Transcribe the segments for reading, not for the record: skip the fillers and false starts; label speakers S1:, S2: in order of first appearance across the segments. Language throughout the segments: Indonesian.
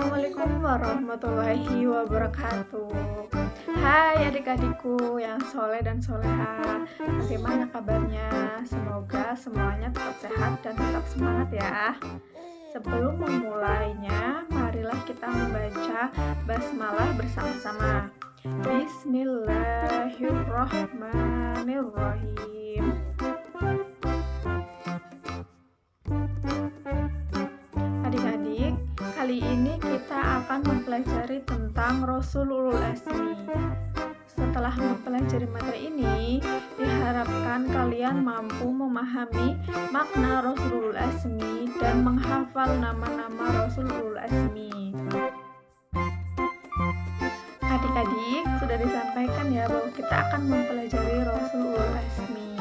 S1: Assalamualaikum warahmatullahi wabarakatuh. Hai adik-adikku yang soleh dan soleha, bagaimana kabarnya? Semoga semuanya tetap sehat dan tetap semangat ya. Sebelum memulainya, marilah kita membaca basmalah bersama-sama. Bismillahirrahmanirrahim. Adik-adik, kali ini kita akan mempelajari tentang Rasul Ulul Azmi. Setelah mempelajari materi ini, diharapkan kalian mampu memahami makna Rasul Ulul Azmi dan menghafal nama-nama Rasul Ulul Azmi. Adik-adik, sudah disampaikan ya bahwa kita akan mempelajari Rasul Ulul Azmi.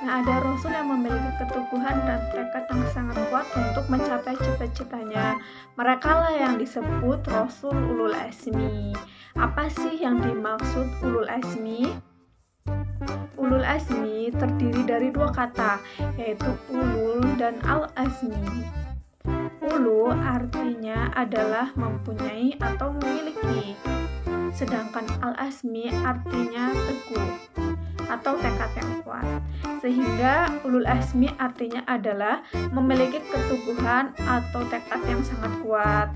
S1: Nah, ada Rasul yang memiliki keteguhan dan tekad yang sangat kuat untuk mencapai cita-citanya. Mereka lah yang disebut Rasul Ulul Azmi. Apa sih yang dimaksud Ulul Azmi? Ulul Azmi terdiri dari dua kata, yaitu ulul dan al-azmi. Ulu artinya adalah mempunyai atau memiliki, sedangkan al-azmi artinya teguh atau tekad yang kuat. Sehingga ulul azmi artinya adalah memiliki keteguhan atau tekad yang sangat kuat.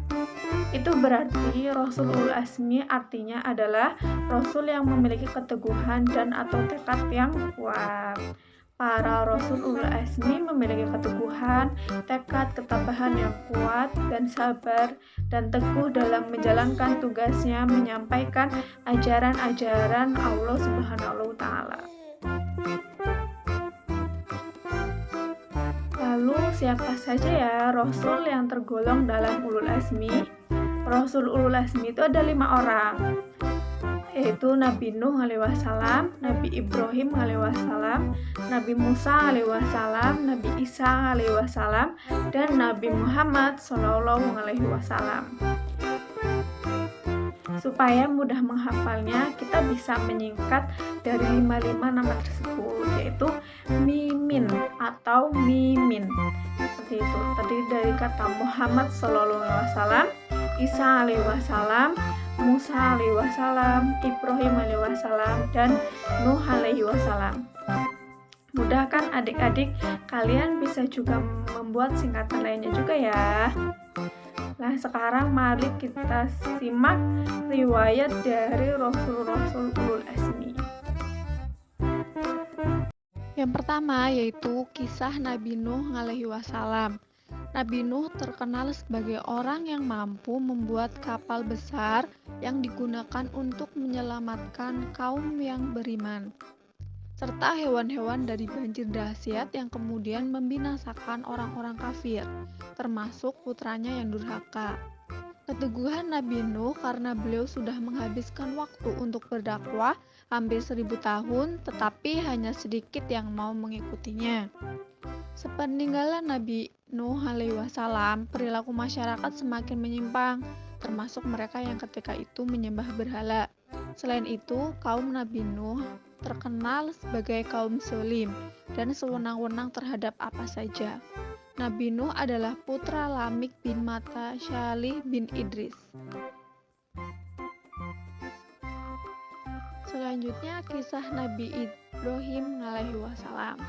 S1: Itu berarti Rasul ulul azmi artinya adalah Rasul yang memiliki keteguhan dan atau tekad yang kuat. Para Rasul ulul azmi memiliki keteguhan, tekad, ketabahan yang kuat, dan sabar, dan teguh dalam menjalankan tugasnya menyampaikan ajaran-ajaran Allah Subhanahu wa Ta'ala. Lalu siapa saja ya Rasul yang tergolong dalam ulul azmi? Rasul ulul azmi itu ada 5 orang, yaitu Nabi Nuh alaihi wassalam, Nabi Ibrahim alaihi wassalam, Nabi Musa alaihi wassalam, Nabi Isa alaihi wassalam, dan Nabi Muhammad sallallahu alaihi wasallam. Supaya mudah menghafalnya, kita bisa menyingkat dari 55 nama tersebut, yaitu Mimin atau Mimin. Seperti itu. Tadi dari kata Muhammad sallallahu alaihi wasallam, Isa alaihi wasallam, Musa alaihi wasallam, Ibrahim alaihi wasallam, dan Nuh alaihi wasallam. Mudah kan adik-adik? Kalian bisa juga membuat singkatan lainnya juga ya. Nah, sekarang mari kita simak riwayat dari Rasul-Rasul Ulul Azmi. Yang pertama yaitu kisah Nabi Nuh alaihi wasallam. Nabi Nuh terkenal sebagai orang yang mampu membuat kapal besar yang digunakan untuk menyelamatkan kaum yang beriman, serta hewan-hewan dari banjir dahsyat yang kemudian membinasakan orang-orang kafir, termasuk putranya yang durhaka. Keteguhan Nabi Nuh karena beliau sudah menghabiskan waktu untuk berdakwah hampir 1000 tahun, tetapi hanya sedikit yang mau mengikutinya. Sepeninggalan Nabi Nuh alaihi wasallam, perilaku masyarakat semakin menyimpang, termasuk mereka yang ketika itu menyembah berhala. Selain itu, kaum Nabi Nuh terkenal sebagai kaum zalim dan sewenang-wenang terhadap apa saja. Nabi Nuh adalah putra Lamik bin Mata Syalih bin Idris. Selanjutnya kisah Nabi Ibrahim alaihi wasallam.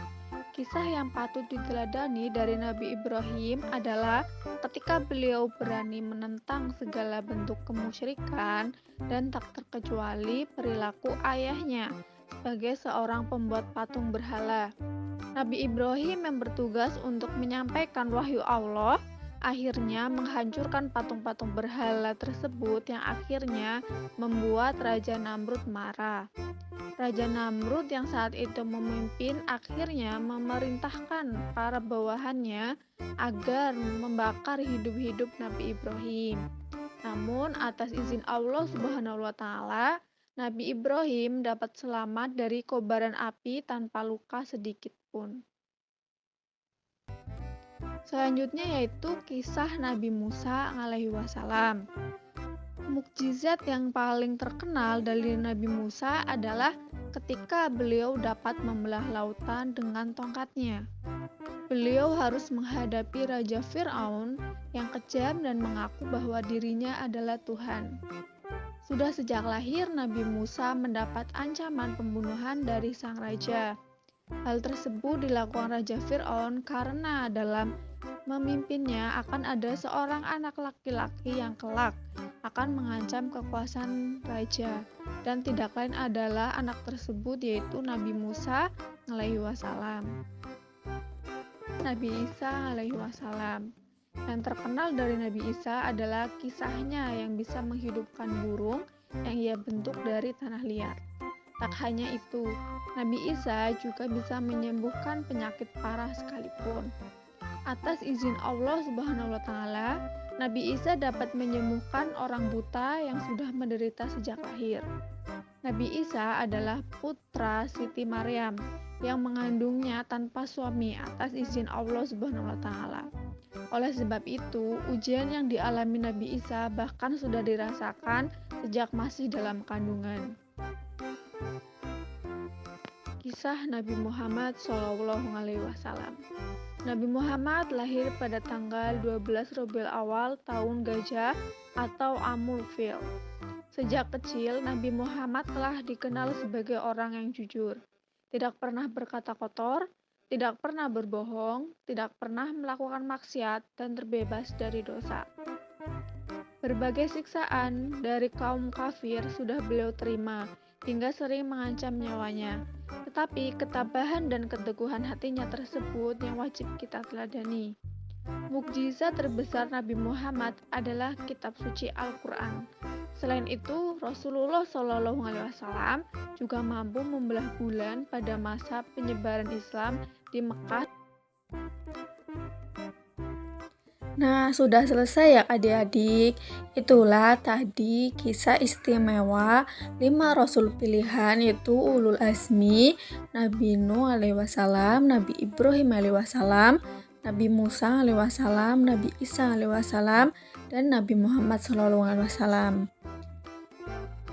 S1: Kisah yang patut diteladani dari Nabi Ibrahim adalah ketika beliau berani menentang segala bentuk kemusyrikan dan tak terkecuali perilaku ayahnya sebagai seorang pembuat patung berhala. Nabi Ibrahim yang bertugas untuk menyampaikan wahyu Allah akhirnya menghancurkan patung-patung berhala tersebut yang akhirnya membuat Raja Namrud marah. Raja Namrud yang saat itu memimpin akhirnya memerintahkan para bawahannya agar membakar hidup-hidup Nabi Ibrahim. Namun atas izin Allah Subhanahu wa Ta'ala, Nabi Ibrahim dapat selamat dari kobaran api tanpa luka sedikit pun. Selanjutnya yaitu kisah Nabi Musa alaihi wasallam. Mukjizat yang paling terkenal dari Nabi Musa adalah ketika beliau dapat membelah lautan dengan tongkatnya. Beliau harus menghadapi Raja Fir'aun yang kejam dan mengaku bahwa dirinya adalah Tuhan. Sudah sejak lahir, Nabi Musa mendapat ancaman pembunuhan dari sang raja. Hal tersebut dilakukan Raja Fir'aun karena dalam memimpinnya akan ada seorang anak laki-laki yang kelak akan mengancam kekuasaan raja, dan tidak lain adalah anak tersebut yaitu Nabi Musa alaihi wasallam. Nabi Isa alaihi wasallam. Yang terkenal dari Nabi Isa adalah kisahnya yang bisa menghidupkan burung yang ia bentuk dari tanah liat. Tak hanya itu, Nabi Isa juga bisa menyembuhkan penyakit parah sekalipun. Atas izin Allah Subhanahu wa taala, Nabi Isa dapat menyembuhkan orang buta yang sudah menderita sejak lahir. Nabi Isa adalah putra Siti Maryam yang mengandungnya tanpa suami atas izin Allah Subhanahu wa taala. Oleh sebab itu, ujian yang dialami Nabi Isa bahkan sudah dirasakan sejak masih dalam kandungan. Kisah Nabi Muhammad SAW. Nabi Muhammad lahir pada tanggal 12 Rabiul Awal tahun Gajah atau Amul Fil. Sejak kecil, Nabi Muhammad telah dikenal sebagai orang yang jujur, tidak pernah berkata kotor, tidak pernah berbohong, tidak pernah melakukan maksiat, dan terbebas dari dosa. Berbagai siksaan dari kaum kafir sudah beliau terima, hingga sering mengancam nyawanya. Tetapi ketabahan dan keteguhan hatinya tersebut yang wajib kita teladani. Mukjizat terbesar Nabi Muhammad adalah kitab suci Al-Quran. Selain itu, Rasulullah SAW juga mampu membelah bulan pada masa penyebaran Islam di Mekah. Nah, sudah selesai ya adik-adik. Itulah tadi kisah istimewa 5 rasul pilihan, yaitu Ulul Azmi, Nabi Nuh alaihi wasallam, Nabi Ibrahim alaihi wasallam, Nabi Musa alaihi wasallam, Nabi Isa alaihi wasallam, dan Nabi Muhammad sallallahu alaihi wasallam.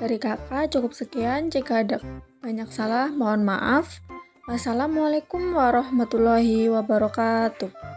S1: Dari kakak cukup sekian, jika ada banyak salah mohon maaf. Wassalamualaikum warahmatullahi wabarakatuh.